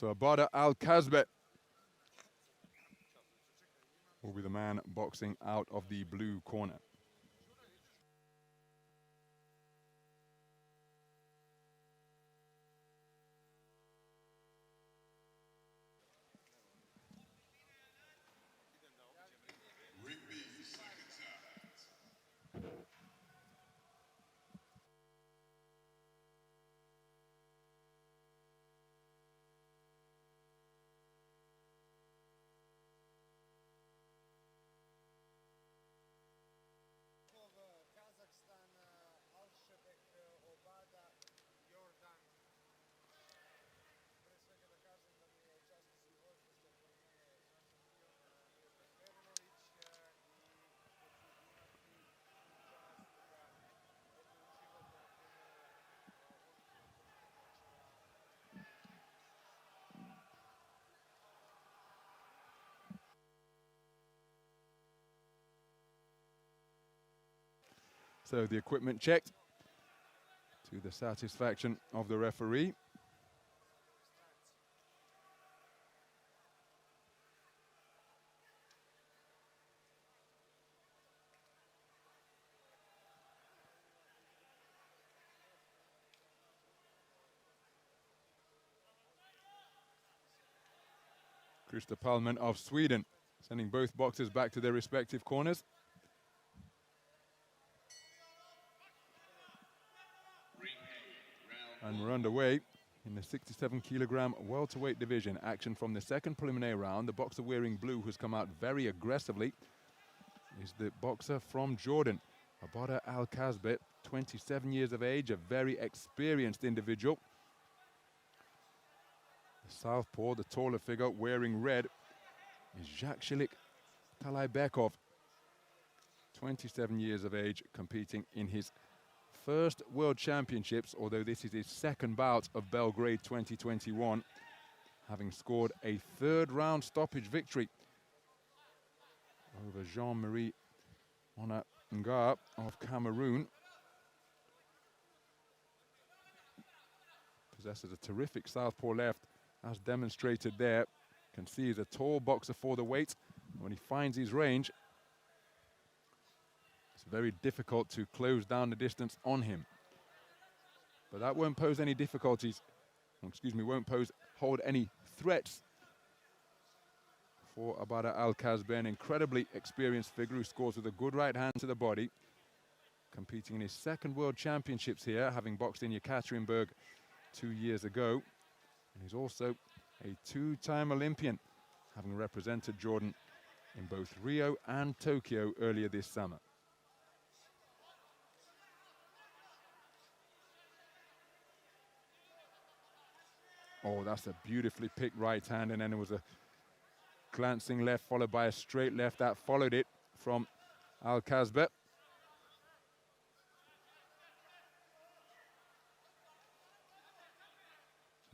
So Obada ALKASBEH will be the man boxing out of the blue corner. So the equipment checked to the satisfaction of the referee. Christer Palmen of Sweden sending both boxers back to their respective corners. And we're underway in the 67-kilogram welterweight division. Action from the second preliminary round. The boxer wearing blue, who's come out very aggressively, is the boxer from Jordan, Obada ALKASBEH, 27 years of age, a very experienced individual. The southpaw, the taller figure, wearing red, is Zhakshylyk TALAIBEKOV, 27 years of age, competing in his first World Championships, although this is his second bout of Belgrade 2021, having scored a third-round stoppage victory over Jean-Marie Onanga of Cameroon. Possesses a terrific southpaw left, as demonstrated there. Can see he's a tall boxer for the weight. When he finds his range, it's very difficult to close down the distance on him. But that won't pose any difficulties, hold any threats for Obada ALKASBEH, an incredibly experienced figure who scores with a good right hand to the body. Competing in his second World Championships here, having boxed in Yekaterinburg 2 years ago. And he's also a two-time Olympian, having represented Jordan in both Rio and Tokyo earlier this summer. Oh, that's a beautifully picked right hand, and then there was a glancing left followed by a straight left that followed it from ALKASBEH.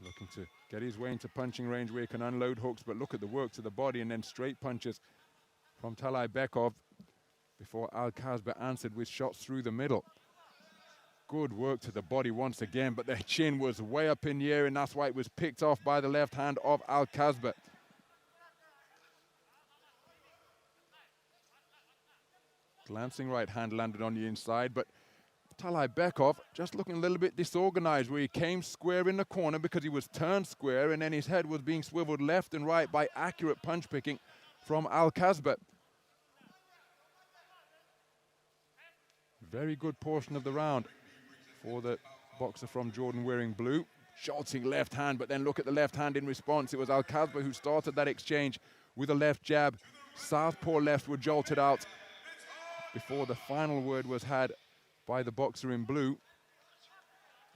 Looking to get his way into punching range where he can unload hooks, but look at the work to the body and then straight punches from TALAIBEKOV before ALKASBEH answered with shots through the middle. Good work to the body once again, but their chin was way up in the air, and that's why it was picked off by the left hand of ALKASBEH. Glancing right hand landed on the inside, but TALAIBEKOV just looking a little bit disorganized, where he came square in the corner because he was turned square, and then his head was being swiveled left and right by accurate punch picking from ALKASBEH. Very good portion of the round for the boxer from Jordan wearing blue. Jolting left hand, but then look at the left hand in response. It was ALKASBEH who started that exchange with a left jab. Southpaw left were jolted out before the final word was had by the boxer in blue.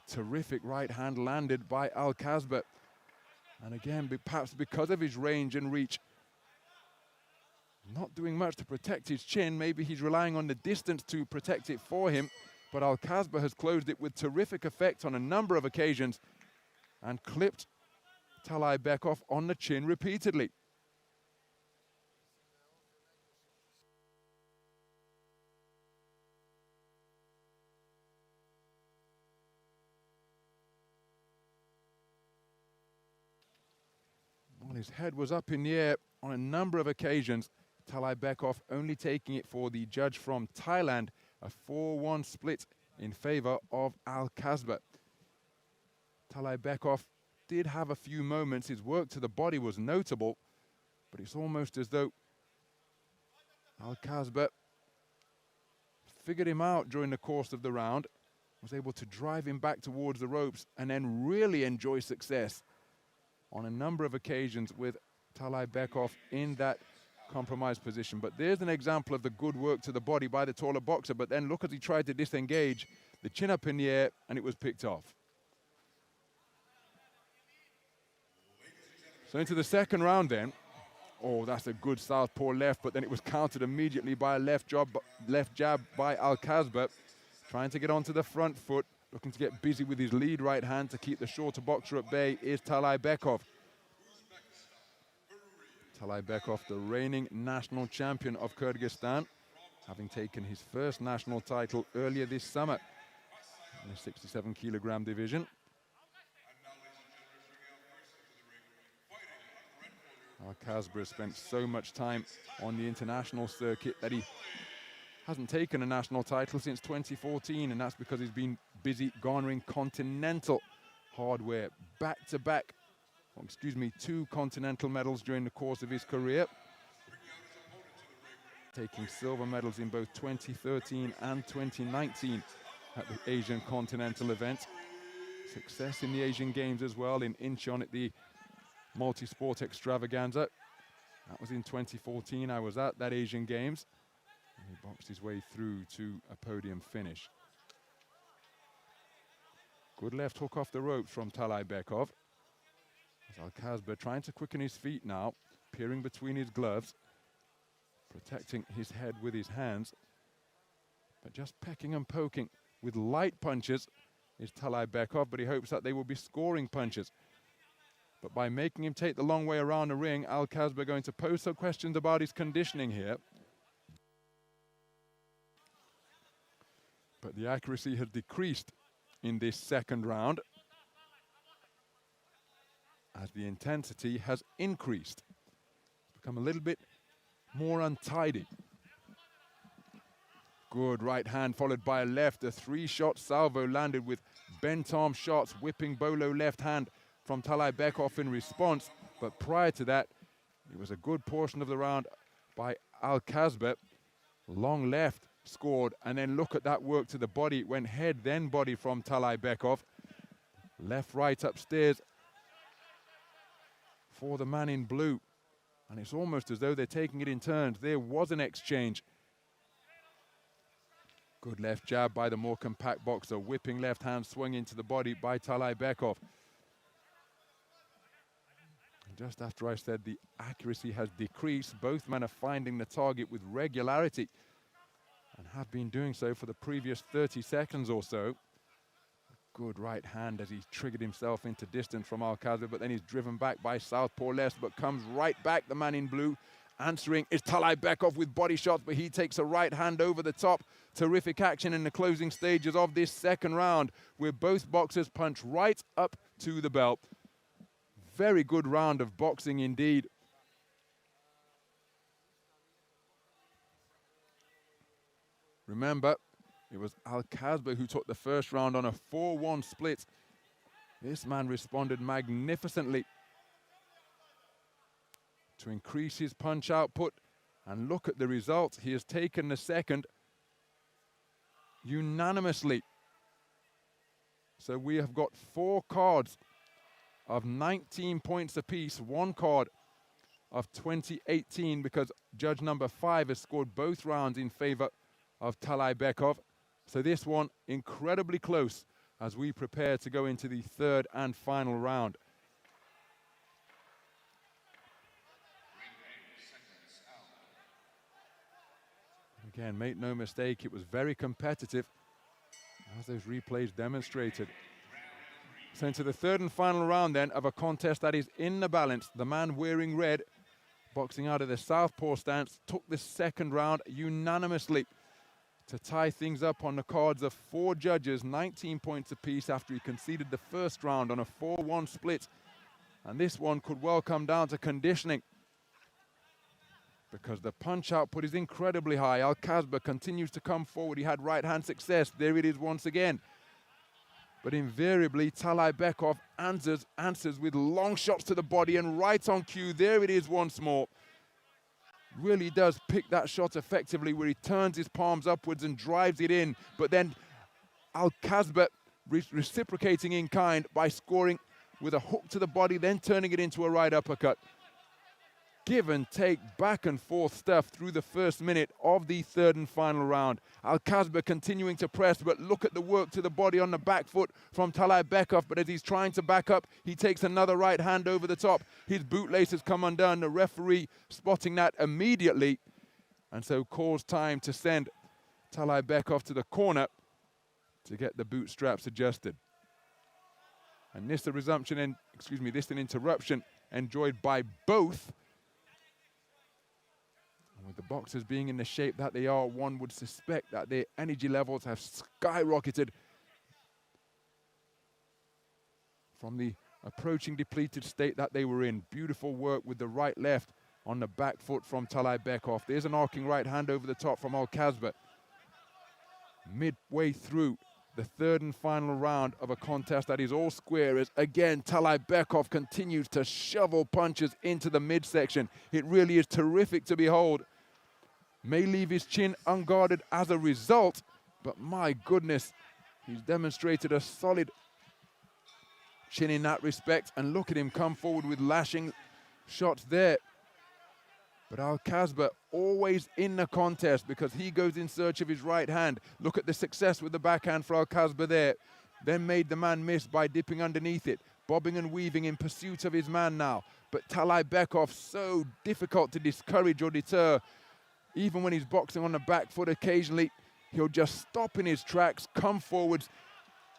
Terrific right hand landed by ALKASBEH. And again, perhaps because of his range and reach, not doing much to protect his chin. Maybe he's relying on the distance to protect it for him. But ALKASBEH has closed it with terrific effect on a number of occasions and clipped TALAIBEKOV on the chin repeatedly. his head was up in the air on a number of occasions. TALAIBEKOV only taking it for the judge from Thailand, a 4-1 split in favor of ALKASBEH. TALAIBEKOV did have a few moments. His work to the body was notable, but it's almost as though ALKASBEH figured him out during the course of the round, was able to drive him back towards the ropes and then really enjoy success on a number of occasions with TALAIBEKOV in that compromised position. But there's an example of the good work to the body by the taller boxer, but then look as he tried to disengage, the chin up in the air, and it was picked off. So into the second round then. Oh, that's a good southpaw left, but then it was countered immediately by a left jab by ALKASBEH, trying to get onto the front foot, looking to get busy with his lead right hand to keep the shorter boxer at bay is TALAIBEKOV. TALAIBEKOV, the reigning national champion of Kyrgyzstan, having taken his first national title earlier this summer in the 67-kilogram division. ALKASBEH spent so much time on the international circuit that he hasn't taken a national title since 2014, and that's because he's been busy garnering continental hardware. Back-to-back, two continental medals during the course of his career. Taking silver medals in both 2013 and 2019 at the Asian Continental event. Success in the Asian Games as well in Incheon at the multi-sport extravaganza. That was in 2014. I was at that Asian Games. And he boxed his way through to a podium finish. Good left hook off the ropes from TALAIBEKOV. As ALKASBEH trying to quicken his feet now, peering between his gloves, protecting his head with his hands, but just pecking and poking with light punches is TALAIBEKOV, but he hopes that they will be scoring punches. But by making him take the long way around the ring, ALKASBEH going to pose some questions about his conditioning here. But the accuracy has decreased in this second round as the intensity has increased. It's become a little bit more untidy. Good right hand followed by a left. A three-shot salvo landed with bent-arm shots, whipping bolo left hand from TALAIBEKOV in response. But prior to that, it was a good portion of the round by ALKASBEH. Long left scored, and then look at that work to the body. It went head, then body from TALAIBEKOV. Left, right, upstairs for the man in blue. And it's almost as though they're taking it in turns. There was an exchange. Good left jab by the more compact boxer. Whipping left hand swung into the body by TALAIBEKOV. Just after I said the accuracy has decreased, both men are finding the target with regularity and have been doing so for the previous 30 seconds or so. Good right hand as he triggered himself into distance from ALKASBEH, but then he's driven back by southpaw left, but comes right back. The man in blue answering is TALAIBEKOV with body shots, but he takes a right hand over the top. Terrific action in the closing stages of this second round, where both boxers punch right up to the belt. Very good round of boxing indeed. Remember, it was ALKASBEH who took the first round on a 4-1 split. This man responded magnificently to increase his punch output. And look at the result. He has taken the second unanimously. So we have got 4 cards of 19 points apiece, 1 card of 20-18 because judge number 5 has scored both rounds in favor of TALAIBEKOV. So this one incredibly close as we prepare to go into the third and final round. Again, make no mistake, it was very competitive, as those replays demonstrated. So into the third and final round then of a contest that is in the balance. The man wearing red, boxing out of the southpaw stance, took the second round unanimously to tie things up on the cards of 4 judges, 19 points apiece after he conceded the first round on a 4-1 split And this one could well come down to conditioning, because the punch output is incredibly high. ALKASBEH continues to come forward. He had right-hand success. There it is once again. But invariably, TALAIBEKOV answers with long shots to the body, and right on cue, there it is once more. Really does pick that shot effectively, where he turns his palms upwards and drives it in. But then ALKASBEH reciprocating in kind by scoring with a hook to the body, then turning it into a right uppercut. Give and take, back and forth stuff through the first minute of the third and final round. ALKASBEH continuing to press, but look at the work to the body on the back foot from TALAIBEKOV. But as he's trying to back up, he takes another right hand over the top. His bootlaces come undone. The referee spotting that immediately, and so calls time to send TALAIBEKOV to the corner to get the bootstraps adjusted. And this a resumption, and this an interruption enjoyed by both. With the boxers being in the shape that they are, one would suspect that their energy levels have skyrocketed from the approaching depleted state that they were in. Beautiful work with the right-left on the back foot from TALAIBEKOV. There's an arcing right hand over the top from ALKASBEH. Midway through the third and final round of a contest that is all square, as again TALAIBEKOV continues to shovel punches into the midsection. It really is terrific to behold. May leave his chin unguarded as a result, but my goodness, he's demonstrated a solid chin in that respect, and look at him come forward with lashing shots there. But ALKASBEH always in the contest, because he goes in search of his right hand. Look at the success with the backhand for ALKASBEH there. Then made the man miss by dipping underneath it, bobbing and weaving in pursuit of his man now. But TALAIBEKOV so difficult to discourage or deter. Even when he's boxing on the back foot, occasionally he'll just stop in his tracks, come forwards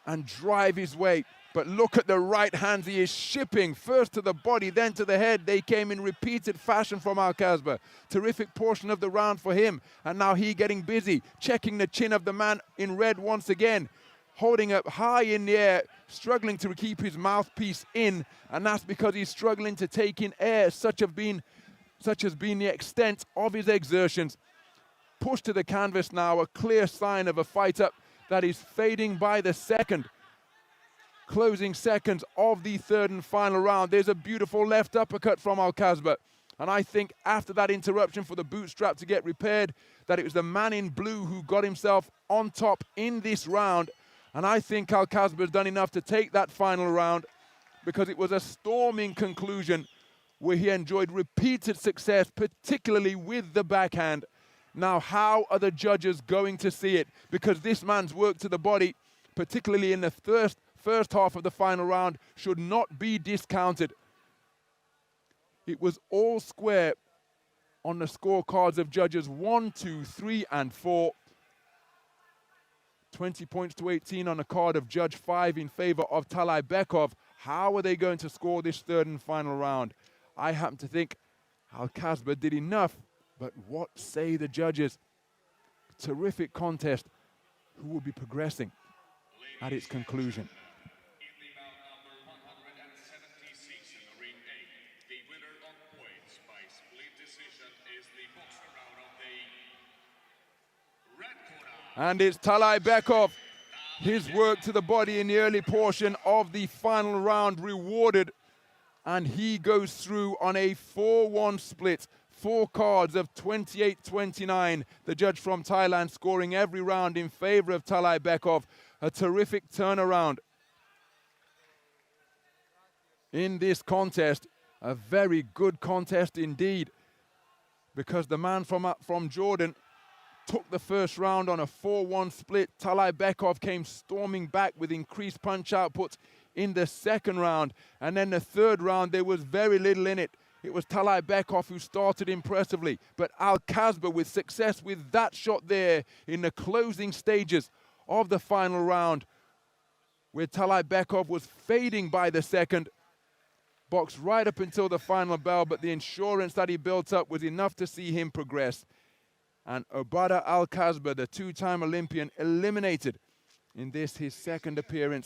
and drive his way. But look at the right hands he is shipping, first to the body, then to the head. They came in repeated fashion from ALKASBEH. Terrific portion of the round for him. And now he getting busy, checking the chin of the man in red once again, holding up high in the air, struggling to keep his mouthpiece in. And that's because he's struggling to take in air, such has been the extent of his exertions. Pushed to the canvas now, a clear sign of a fighter that is fading by the second. Closing seconds of the third and final round. There's a beautiful left uppercut from ALKASBEH. And I think after that interruption for the bootstrap to get repaired, that it was the man in blue who got himself on top in this round. And I think ALKASBEH has done enough to take that final round, because it was a storming conclusion where he enjoyed repeated success, particularly with the backhand. Now, how are the judges going to see it? Because this man's work to the body, particularly in the first half of the final round, should not be discounted. It was all square on the scorecards of judges 1, 2, 3, and 4. 20 points to 18 on the card of Judge 5 in favor of TALAIBEKOV. How are they going to score this third and final round? I happen to think ALKASBEH did enough, but what say the judges? Terrific contest. Who will be progressing at its conclusion? And it's TALAIBEKOV. His work to the body in the early portion of the final round rewarded. And he goes through on a 4-1 split. 4 cards of 28-29. The judge from Thailand scoring every round in favor of TALAIBEKOV. A terrific turnaround in this contest. A very good contest indeed, because the man from Jordan took the first round on a 4-1 split. TALAIBEKOV came storming back with increased punch output in the second round. And then the third round, there was very little in it. It was TALAIBEKOV who started impressively, but ALKASBEH with success with that shot there in the closing stages of the final round, where TALAIBEKOV was fading by the second. Boxed right up until the final bell, but the endurance that he built up was enough to see him progress. And Obada ALKASBEH, the 2-time Olympian, eliminated in this, his second appearance